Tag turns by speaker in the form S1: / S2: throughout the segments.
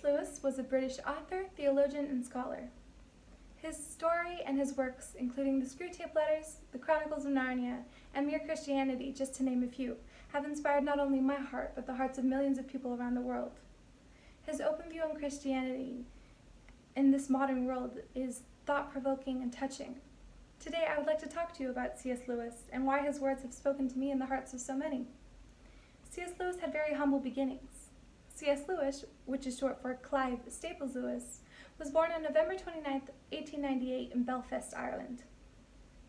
S1: Lewis was a British author, theologian, and scholar. His story and his works, including the Screwtape Letters, the Chronicles of Narnia, and Mere Christianity, just to name a few, have inspired not only my heart, but the hearts of millions of people around the world. His open view on Christianity in this modern world is thought-provoking and touching. Today, I would like to talk to you about C.S. Lewis and why his words have spoken to me in the hearts of so many. C.S. Lewis had very humble beginnings. C.S. Lewis, which is short for Clive Staples Lewis, was born on November 29, 1898 in Belfast, Ireland.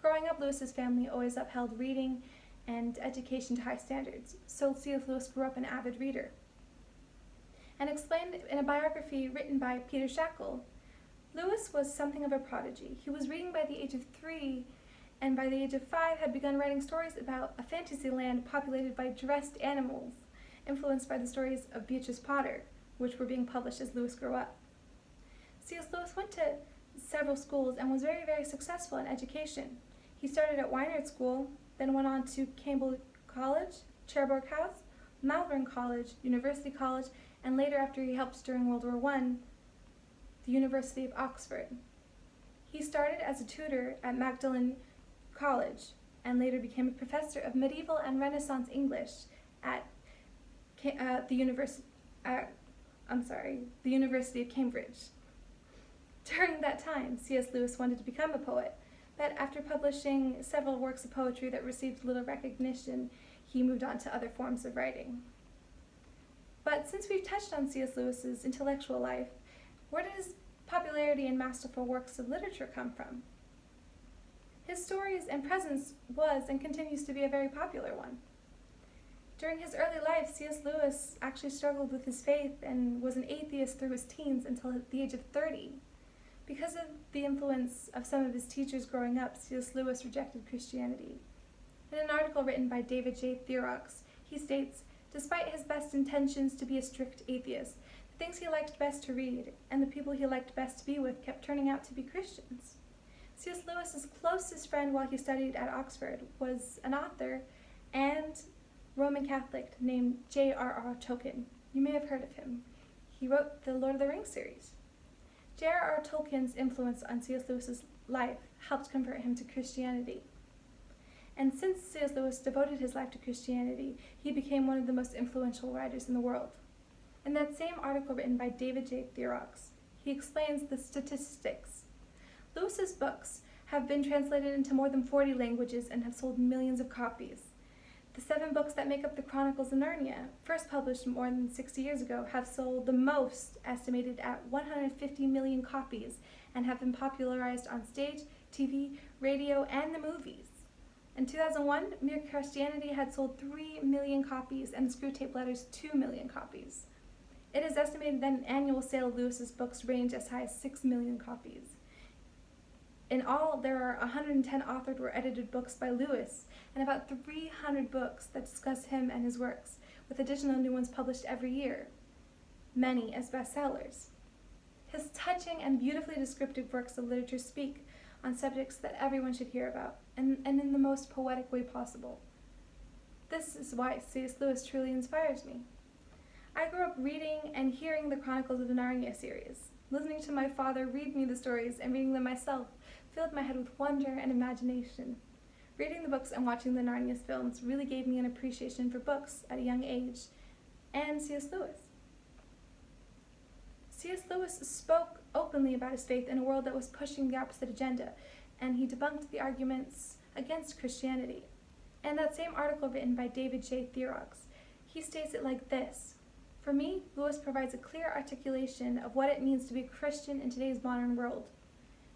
S1: Growing up, Lewis's family always upheld reading and education to high standards, so C.S. Lewis grew up an avid reader. And explained in a biography written by Peter Shackle, Lewis was something of a prodigy. He was reading by the age of 3, and by the age of 5 had begun writing stories about a fantasy land populated by dressed animals, influenced by the stories of Beatrice Potter, which were being published as Lewis grew up. C.S. Lewis went to several schools and was very, very successful in education. He started at Wynard School, then went on to Campbell College, Cherbourg House, Malvern College, University College, and later, after he helped during World War I, the University of Oxford. He started as a tutor at Magdalen College and later became a professor of medieval and Renaissance English at the University of Cambridge. During that time, C.S. Lewis wanted to become a poet, but after publishing several works of poetry that received little recognition, he moved on to other forms of writing. But since we've touched on C.S. Lewis's intellectual life, where did his popularity and masterful works of literature come from? His stories and presence was and continues to be a very popular one. During his early life, C.S. Lewis actually struggled with his faith and was an atheist through his teens until the age of 30. Because of the influence of some of his teachers growing up, C.S. Lewis rejected Christianity. In an article written by David J. Theroux, he states, "Despite his best intentions to be a strict atheist, the things he liked best to read and the people he liked best to be with kept turning out to be Christians." C.S. Lewis's closest friend while he studied at Oxford was an author and Roman Catholic named J.R.R. Tolkien. You may have heard of him. He wrote the Lord of the Rings series. J.R.R. Tolkien's influence on C.S. Lewis's life helped convert him to Christianity. And since C.S. Lewis devoted his life to Christianity, he became one of the most influential writers in the world. In that same article written by David J. Theroux, he explains the statistics. Lewis's books have been translated into more than 40 languages and have sold millions of copies. The 7 books that make up the Chronicles of Narnia, first published more than 60 years ago, have sold the most, estimated at 150 million copies, and have been popularized on stage, TV, radio, and the movies. In 2001, Mere Christianity had sold 3 million copies and Screwtape Letters 2 million copies. It is estimated that an annual sale of Lewis's books range as high as 6 million copies. In all, there are 110 authored or edited books by Lewis, and about 300 books that discuss him and his works, with additional new ones published every year, many as bestsellers. His touching and beautifully descriptive works of literature speak on subjects that everyone should hear about, and in the most poetic way possible. This is why C.S. Lewis truly inspires me. I grew up reading and hearing the Chronicles of Narnia series. Listening to my father read me the stories and reading them myself filled my head with wonder and imagination. Reading the books and watching the Narnia films really gave me an appreciation for books at a young age, and C.S. Lewis. C.S. Lewis spoke openly about his faith in a world that was pushing the opposite agenda, and he debunked the arguments against Christianity. In that same article written by David J. Theroux, he states it like this: "For me, Lewis provides a clear articulation of what it means to be a Christian in today's modern world.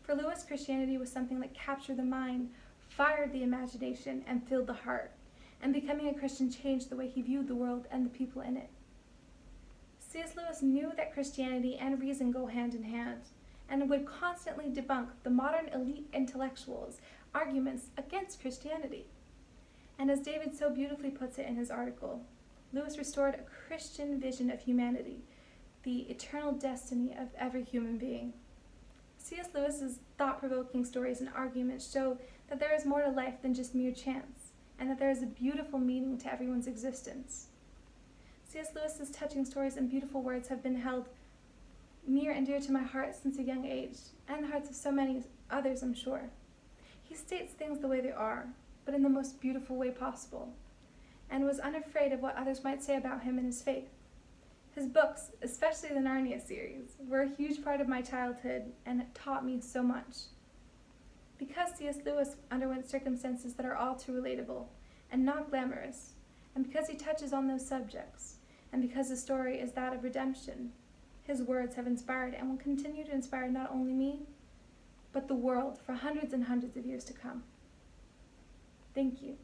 S1: For Lewis, Christianity was something that captured the mind, fired the imagination, and filled the heart, and becoming a Christian changed the way he viewed the world and the people in it." C.S. Lewis knew that Christianity and reason go hand in hand, and would constantly debunk the modern elite intellectuals' arguments against Christianity. And as David so beautifully puts it in his article, Lewis restored a Christian vision of humanity, the eternal destiny of every human being. C.S. Lewis's thought-provoking stories and arguments show that there is more to life than just mere chance, and that there is a beautiful meaning to everyone's existence. C.S. Lewis's touching stories and beautiful words have been held near and dear to my heart since a young age, and the hearts of so many others, I'm sure. He states things the way they are, but in the most beautiful way possible, and was unafraid of what others might say about him and his faith. His books, especially the Narnia series, were a huge part of my childhood and taught me so much. Because C.S. Lewis underwent circumstances that are all too relatable and not glamorous, and because he touches on those subjects, and because the story is that of redemption, his words have inspired and will continue to inspire not only me, but the world for hundreds and hundreds of years to come. Thank you.